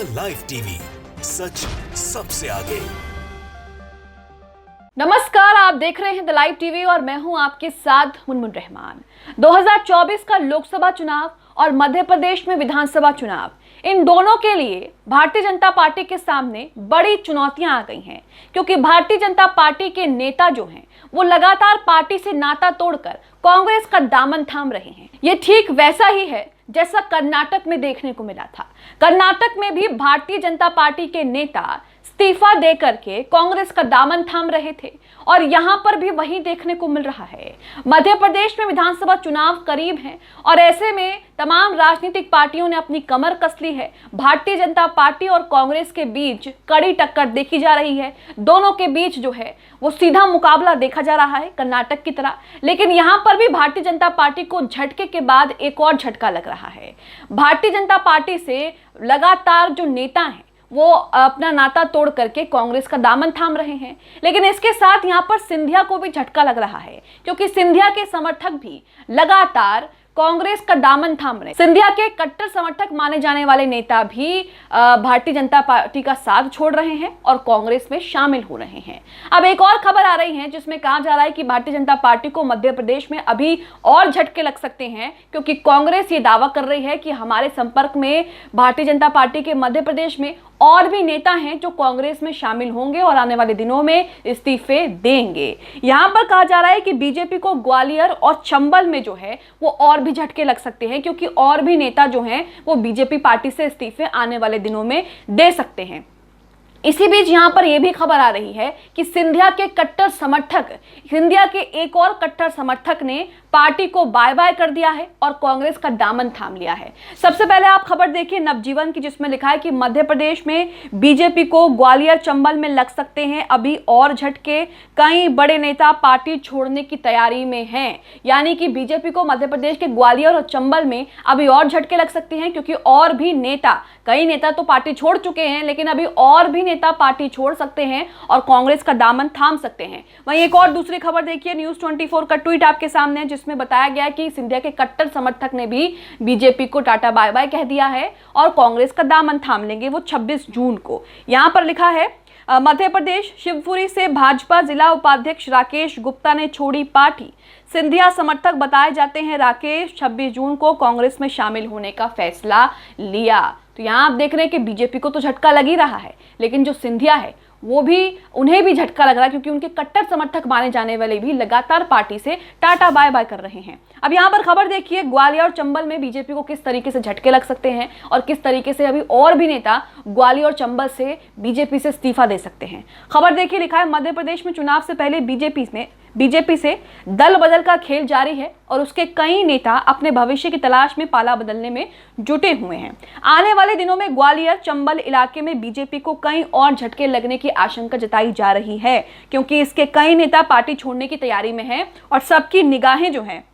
The live TV, सच सबसे आगे। नमस्कार, आप देख रहे हैं द लाइव टीवी और मैं हूं आपके साथ मुनमुन रहमान। 2024 का लोकसभा चुनाव और मध्य प्रदेश में विधानसभा चुनाव, इन दोनों के लिए भारतीय जनता पार्टी के सामने बड़ी चुनौतियां आ गई हैं, क्योंकि भारतीय जनता पार्टी के नेता जो हैं वो लगातार पार्टी से नाता तोड़कर कांग्रेस का दामन थाम रहे हैं। ये ठीक वैसा ही है जैसा कर्नाटक में देखने को मिला था। कर्नाटक में भी भारतीय जनता पार्टी के नेता इस्तीफा देकर के कांग्रेस का दामन थाम रहे थे और यहां पर भी वही देखने को मिल रहा है। मध्य प्रदेश में विधानसभा चुनाव करीब हैं और ऐसे में तमाम राजनीतिक पार्टियों ने अपनी कमर कस ली है। भारतीय जनता पार्टी और कांग्रेस के बीच कड़ी टक्कर देखी जा रही है। दोनों के बीच जो है वो सीधा मुकाबला देखा जा रहा है कर्नाटक की तरह, लेकिन यहां पर भी भारतीय जनता पार्टी को झटके के बाद एक और झटका लग रहा है। भारतीय जनता पार्टी से लगातार जो नेता हैं वो अपना नाता तोड़ करके कांग्रेस का दामन थाम रहे हैं, लेकिन इसके साथ यहां पर सिंधिया को भी झटका लग रहा है, क्योंकि सिंधिया के समर्थक भी लगातार कांग्रेस का दामन थाम रहे हैं। सिंधिया के कट्टर समर्थक माने जाने वाले नेता भी भारतीय जनता पार्टी का साथ छोड़ रहे हैं और कांग्रेस में शामिल हो रहे हैं। अब एक और खबर आ रही है जिसमें कहा जा रहा है कि भारतीय जनता पार्टी को मध्य प्रदेश में अभी और झटके लग सकते हैं, क्योंकि कांग्रेस ये दावा कर रही है कि हमारे संपर्क में भारतीय जनता पार्टी के मध्य प्रदेश में और भी नेता हैं जो कांग्रेस में शामिल होंगे और आने वाले दिनों में इस्तीफे देंगे। यहां पर कहा जा रहा है कि बीजेपी को ग्वालियर और चंबल में जो है वो और भी झटके लग सकते हैं, क्योंकि और भी नेता जो हैं वो बीजेपी पार्टी से इस्तीफे आने वाले दिनों में दे सकते हैं। इसी बीच यहां पर यह भी खबर आ रही है कि सिंधिया के एक और कट्टर समर्थक ने पार्टी को बाय बाय कर दिया है और कांग्रेस का दामन थाम लिया है। सबसे पहले आप खबर देखिए नवजीवन की, जिसमें लिखा है कि मध्य प्रदेश में बीजेपी को ग्वालियर चंबल में लग सकते हैं अभी और झटके। कई बड़े नेता पार्टी छोड़ने की तैयारी में हैं, यानी कि बीजेपी को मध्य प्रदेश के ग्वालियर और चंबल में अभी और झटके लग सकते हैं, क्योंकि और भी कई नेता तो पार्टी छोड़ चुके हैं, लेकिन अभी और भी नेता पार्टी छोड़ सकते हैं और कांग्रेस का दामन थाम सकते हैं। वहीं एक और दूसरी खबर देखिए, न्यूज़ 24 का ट्वीट आपके सामने है, जिसमें बताया गया है कि सिंधिया के कट्टर समर्थक ने भी बीजेपी को टाटा बाय बाय कह दिया है और कांग्रेस का दामन थाम लेंगे वो 26 जून को। यहां पर लिखा है मध्य प्रदेश शिवपुरी से भाजपा जिला उपाध्यक्ष राकेश गुप्ता ने छोड़ी पार्टी। सिंधिया समर्थक बताए जाते हैं राकेश 26 जून को कांग्रेस में शामिल होने का फैसला लिया। तो यहाँ आप देख रहे हैं कि बीजेपी को तो झटका लग ही रहा है, लेकिन जो सिंधिया है उन्हें भी झटका लग रहा है, क्योंकि उनके कट्टर समर्थक माने जाने वाले भी लगातार पार्टी से टाटा बाय बाय कर रहे हैं। अब यहाँ पर खबर देखिए, ग्वालियर और चंबल में बीजेपी को किस तरीके से झटके लग सकते हैं और किस तरीके से अभी और भी नेता ग्वालियर और चंबल से बीजेपी से इस्तीफा दे सकते हैं। खबर देखिए, लिखा है मध्य प्रदेश में चुनाव से पहले बीजेपी से दल बदल का खेल जारी है और उसके कई नेता अपने भविष्य की तलाश में पाला बदलने में जुटे हुए हैं। आने वाले दिनों में ग्वालियर चंबल इलाके में बीजेपी को कई और झटके लगने की आशंका जताई जा रही है, क्योंकि इसके कई नेता पार्टी छोड़ने की तैयारी में हैं और सबकी निगाहें जो हैं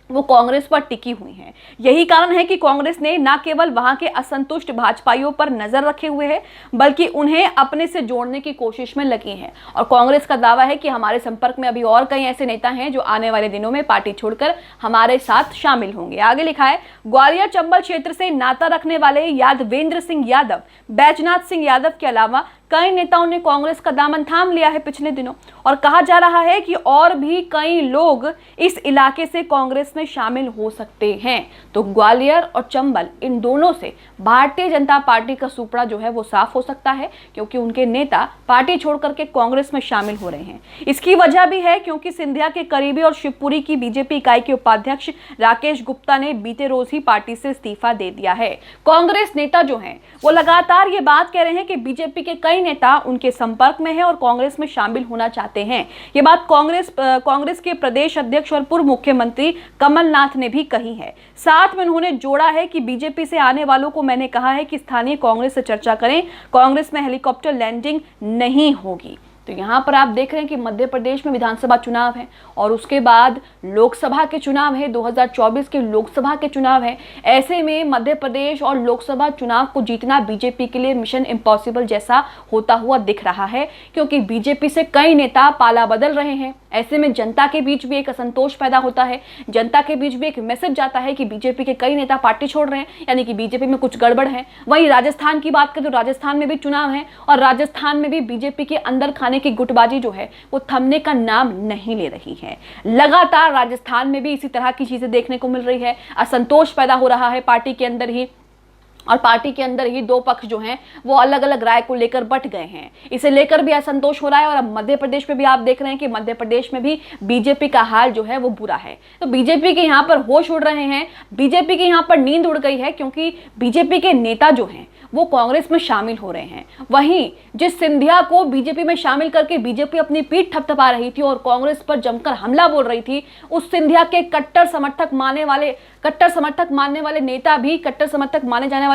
वो कांग्रेस पर टिकी हुई हैं। यही कारण है कि कांग्रेस ने न केवल वहां के असंतुष्ट भाजपाइयों पर नजर रखे हुए है, बल्कि उन्हें अपने से जोड़ने की कोशिश में लगी है। और कांग्रेस का दावा है कि हमारे संपर्क में अभी और कई ऐसे नेता हैं जो आने वाले दिनों में पार्टी छोड़कर हमारे साथ शामिल होंगे। आगे लिखा है, ग्वालियर चंबल क्षेत्र से नाता रखने वाले यादवेंद्र सिंह यादव, बैजनाथ सिंह यादव के अलावा कई नेताओं ने कांग्रेस का दामन थाम लिया है पिछले दिनों, और कहा जा रहा है कि और भी कई लोग इस इलाके से कांग्रेस में शामिल हो सकते हैं। तो ग्वालियर और चंबल, इन दोनों से भारतीय जनता पार्टी का सुपड़ा जो है वो साफ हो सकता है, क्योंकि उनके नेता पार्टी छोड़ करके कांग्रेस में शामिल हो रहे हैं। इसकी वजह भी है क्योंकि सिंधिया के करीबी और शिवपुरी की बीजेपी इकाई के उपाध्यक्ष राकेश गुप्ता ने बीते रोज ही पार्टी से इस्तीफा दे दिया है। कांग्रेस नेता जो हैं वो लगातार ये बात कह रहे हैं कि बीजेपी के कई नेता उनके संपर्क में है और कांग्रेस में शामिल होना चाहते हैं। ये बात कांग्रेस के प्रदेश अध्यक्ष और पूर्व मुख्यमंत्री कमलनाथ ने भी कही है। साथ में उन्होंने जोड़ा है कि बीजेपी से आने वालों को मैंने कहा है कि स्थानीय कांग्रेस से चर्चा करें, कांग्रेस में हेलीकॉप्टर लैंडिंग नहीं होगी। तो तो यहाँ पर आप देख रहे हैं कि मध्य प्रदेश में विधानसभा चुनाव है और उसके बाद लोकसभा के चुनाव है, 2024 के लोकसभा के चुनाव है। ऐसे में मध्य प्रदेश और लोकसभा चुनाव को जीतना बीजेपी के लिए मिशन इम्पॉसिबल जैसा होता हुआ दिख रहा है, क्योंकि बीजेपी से कई नेता पाला बदल रहे हैं। ऐसे में जनता के बीच भी एक असंतोष पैदा होता है, जनता के बीच भी एक मैसेज जाता है कि बीजेपी के कई नेता पार्टी छोड़ रहे हैं, यानी कि बीजेपी में कुछ गड़बड़ है। वहीं राजस्थान की बात करें तो राजस्थान में भी चुनाव है और राजस्थान में भी बीजेपी के अंदर खाने की गुटबाजी जो है वो थमने का नाम नहीं ले रही है। लगातार राजस्थान में भी इसी तरह की चीजें देखने को मिल रही है, असंतोष पैदा हो रहा है पार्टी के अंदर ही, और पार्टी के अंदर ही दो पक्ष जो हैं वो अलग अलग राय को लेकर बट गए हैं। इसे लेकर भी असंतोष हो रहा है और अब मध्य प्रदेश में भी आप देख रहे हैं कि मध्य प्रदेश में भी बीजेपी का हाल जो है वो बुरा है। तो बीजेपी के यहाँ पर होश उड़ रहे हैं, बीजेपी के यहाँ पर नींद उड़ गई है, क्योंकि बीजेपी के नेता जो हैं वो कांग्रेस में शामिल हो रहे हैं। वहीं जिस सिंधिया को बीजेपी में शामिल करके बीजेपी अपनी पीठ थपथपा रही थी और कांग्रेस पर जमकर हमला बोल रही थी, उस सिंधिया के कट्टर समर्थक मानने वाले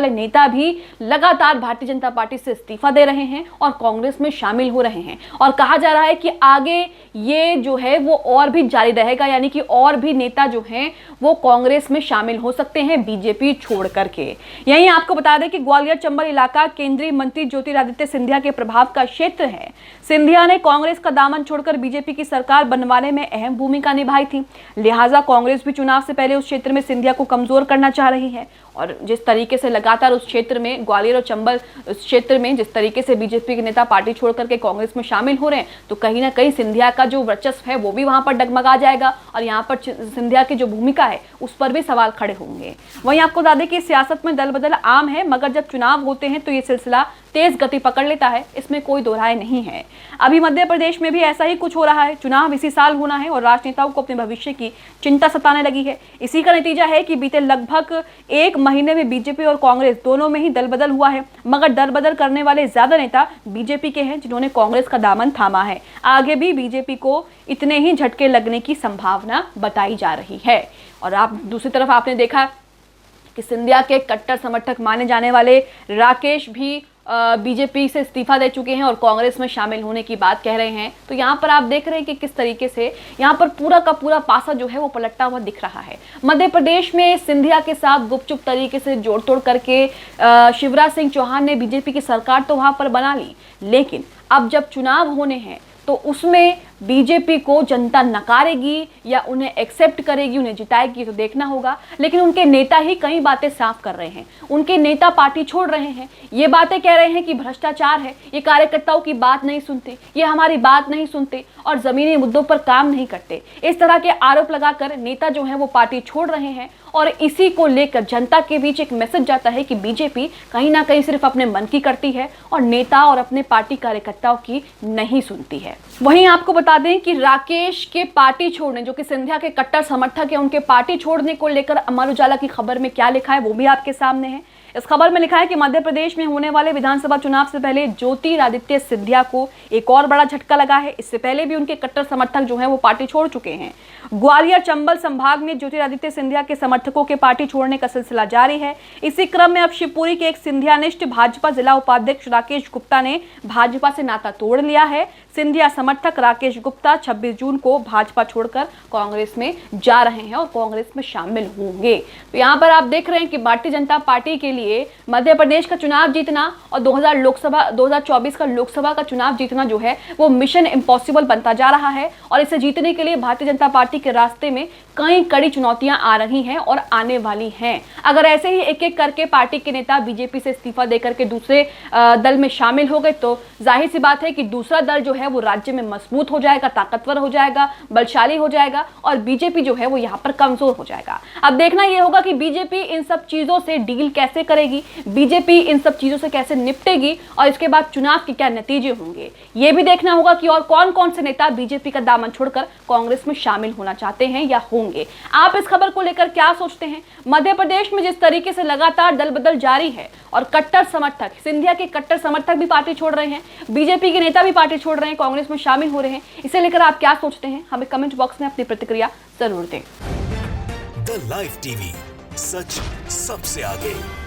नेता भी लगातार भारतीय जनता पार्टी से इस्तीफा दे रहे हैं और कांग्रेस में शामिल हो रहे हैं। और कहा जा रहा है कि आगे ये जो है वो और भी जारी रहेगा, यानी कि और भी नेता जो हैं वो कांग्रेस में शामिल हो सकते हैं बीजेपी छोड़ करके। यहीं आपको बता दें कि ग्वालियर चंबल इलाका केंद्रीय मंत्री ज्योतिरादित्य सिंधिया के प्रभाव का क्षेत्र है। सिंधिया ने कांग्रेस का दामन छोड़कर बीजेपी की सरकार बनवाने में अहम भूमिका निभाई थी, लिहाजा कांग्रेस भी चुनाव से पहले उस क्षेत्र में सिंधिया को कमजोर करना चाह रही है। और जिस तरीके से लगातार उस क्षेत्र में, ग्वालियर और चंबल उस क्षेत्र में जिस तरीके से बीजेपी के नेता पार्टी छोड़ करके कांग्रेस में शामिल हो रहे हैं, तो कहीं ना कहीं सिंधिया का जो वर्चस्व है वो भी वहां पर डगमगा जाएगा और यहाँ पर सिंधिया की जो भूमिका है उस पर भी सवाल खड़े होंगे। वहीं आपको बता दें कि सियासत में दल बदल आम है, मगर जब चुनाव होते हैं तो ये सिलसिला तेज गति पकड़ लेता है, इसमें कोई दो राय नहीं है। अभी मध्य प्रदेश में भी ऐसा ही कुछ हो रहा है। चुनाव इसी साल होना है और राजनेताओं को अपने भविष्य की चिंता सताने लगी है। इसी का नतीजा है कि बीते लगभग एक महीने में बीजेपी और कांग्रेस दोनों में ही दल बदल हुआ है, मगर दल बदल करने वाले ज्यादा नेता बीजेपी के हैं जिन्होंने कांग्रेस का दामन थामा है। आगे भी बीजेपी को इतने ही झटके लगने की संभावना बताई जा रही है। और आप दूसरी तरफ आपने देखा कि सिंधिया के कट्टर समर्थक माने जाने वाले राकेश भी बीजेपी से इस्तीफा दे चुके हैं और कांग्रेस में शामिल होने की बात कह रहे हैं। तो यहाँ पर आप देख रहे हैं कि किस तरीके से यहाँ पर पूरा का पूरा पासा जो है वो पलटता हुआ दिख रहा है। मध्य प्रदेश में सिंधिया के साथ गुपचुप तरीके से जोड़ तोड़ करके शिवराज सिंह चौहान ने बीजेपी की सरकार तो वहां पर बना ली, लेकिन अब जब चुनाव होने हैं तो उसमें बीजेपी को जनता नकारेगी या उन्हें एक्सेप्ट करेगी, उन्हें जिताएगी, तो देखना होगा। लेकिन उनके नेता ही कई बातें साफ कर रहे हैं, उनके नेता पार्टी छोड़ रहे हैं, ये बातें कह रहे हैं कि भ्रष्टाचार है, ये कार्यकर्ताओं की बात नहीं सुनते, ये हमारी बात नहीं सुनते और जमीनी मुद्दों पर काम नहीं करते। इस तरह के आरोप लगाकर नेता जो है वो पार्टी छोड़ रहे हैं और इसी को लेकर जनता के बीच एक मैसेज जाता है कि बीजेपी कहीं ना कहीं सिर्फ अपने मन की करती है और नेता और अपने पार्टी कार्यकर्ताओं की नहीं सुनती है। वहीं आपको बता दें कि राकेश के पार्टी छोड़ने, जो कि सिंधिया के कट्टर समर्थक है, उनके पार्टी छोड़ने को लेकर अमर उजाला की खबर में क्या लिखा है वो भी आपके सामने है। इस खबर में लिखा है कि मध्य प्रदेश में होने वाले विधानसभा चुनाव से पहले ज्योतिरादित्य सिंधिया को एक और बड़ा झटका लगा है। इससे पहले भी उनके कट्टर समर्थक जो हैं वो पार्टी छोड़ चुके हैं। ग्वालियर चंबल संभाग में ज्योतिरादित्य सिंधिया के समर्थकों के पार्टी छोड़ने का सिलसिला जारी है। इसी क्रम में अब शिवपुरी के एक सिंधियानिष्ठ भाजपा जिला उपाध्यक्ष राकेश गुप्ता ने भाजपा से नाता तोड़ लिया है। सिंधिया समर्थक राकेश गुप्ता 26 जून को भाजपा छोड़कर कांग्रेस में जा रहे हैं और कांग्रेस में शामिल होंगे। तो यहाँ पर आप देख रहे हैं कि भारतीय जनता पार्टी के लिए मध्य प्रदेश का चुनाव जीतना और 2024 का लोकसभा का चुनाव जीतना जो है वो मिशन इम्पॉसिबल बनता जा रहा है। और इसे जीतने के लिए भारतीय जनता पार्टी के रास्ते में कई कड़ी चुनौतियां आ रही हैं और आने वाली हैं। अगर ऐसे ही एक एक करके पार्टी के नेता बीजेपी से इस्तीफा देकर के दूसरे दल में शामिल हो गए तो जाहिर सी बात है कि दूसरा दल जो है वो राज्य में मजबूत हो जाएगा, ताकतवर हो जाएगा, बलशाली हो जाएगा और बीजेपी जो है वो यहाँ पर कमजोर हो जाएगा। अब देखना यह होगा कि बीजेपी इन सब चीजों से डील कैसे करेगी, बीजेपी इन सब चीजों से कैसे निपटेगी और इसके बाद चुनाव के क्या नतीजे होंगे। ये भी देखना होगा कि और कौन कौन से नेता बीजेपी का दामन छोड़कर कांग्रेस में शामिल होना चाहते हैं या होंगे। आप इस खबर को लेकर क्या सोचते हैं? मध्य प्रदेश में जिस तरीके से लगातार दल बदल जारी है और कट्टर समर्थक, सिंधिया के कट्टर समर्थक भी पार्टी छोड़ रहे हैं, बीजेपी के नेता भी पार्टी छोड़ रहे हैं, कांग्रेस में शामिल हो रहे हैं, इसे लेकर आप क्या सोचते हैं? हमें कमेंट बॉक्स में अपनी प्रतिक्रिया जरूर दें। द लाइव टीवी, सच सबसे आगे।